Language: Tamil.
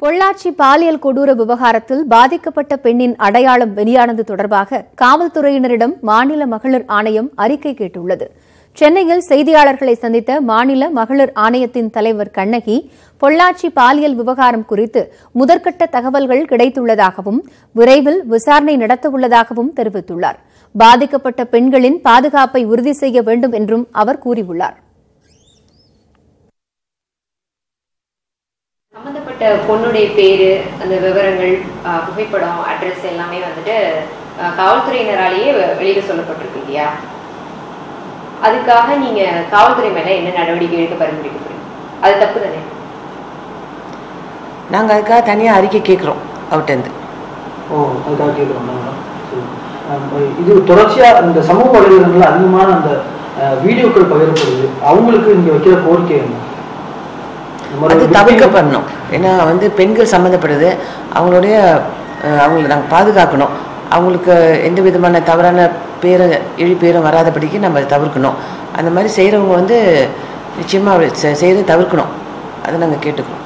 பொள்ளாச்சி பாலியல் கொடூர விவகாரத்தில் பாதிக்கப்பட்ட பெண்ணின் அடையாளம் வெளியானது தொடர்பாக காவல்துறையினரிடம் மாநில மகளிர் ஆணையம் அறிக்கை கேட்டுள்ளது. சென்னையில் செய்தியாளர்களை சந்தித்த மாநில மகளிர் ஆணையத்தின் தலைவர் கண்ணகி, பொள்ளாச்சி பாலியல் விவகாரம் குறித்து முதற்கட்ட தகவல்கள் கிடைத்துள்ளதாகவும் விரைவில் விசாரணை நடத்தவுள்ளதாகவும் தெரிவித்துள்ளார். பாதிக்கப்பட்ட பெண்களின் பாதுகாப்பை உறுதி செய்ய வேண்டும் என்றும் அவர் கூறியுள்ளார். சம்பந்தப்பட்ட பொண்ணுடைய பேரு, அந்த விவரங்கள், புகைப்படம், அட்ரஸ் எல்லாமே வந்துட்டு காவல்துறையினராலேயே வெளியிட சொல்லப்பட்டிருக்கு இல்லையா? அதுக்காக நீங்க காவல்துறை மேல என்ன நடவடிக்கை எடுக்க பரிந்துரைக்கப்படுங்க? அது தப்பு தானே? நாங்கள் அதுக்காக தனியாக அறிக்கை கேட்குறோம் அவர்கிட்ட. அதுக்காக கேட்குறோம். இது தொடர்ச்சியாக இந்த சமூக வலைதளங்களில் அதிகமான அந்த வீடியோக்கள் பகிரப்படுது. அவங்களுக்கு இங்கே வைக்கிற கோரிக்கை என்ன? அது தவிர்க்கப்படணும். ஏன்னா பெண்கள் சம்மந்தப்படுது, அவங்கள நாங்கள் பாதுகாக்கணும். அவங்களுக்கு எந்த விதமான தவறான பேரும் வராதபடிக்கு நம்ம தவிர்க்கணும். அந்த மாதிரி செய்கிறவங்க நிச்சயமாக செய்கிறத தவிர்க்கணும். அதை நாங்கள் கேட்டுக்கிறோம்.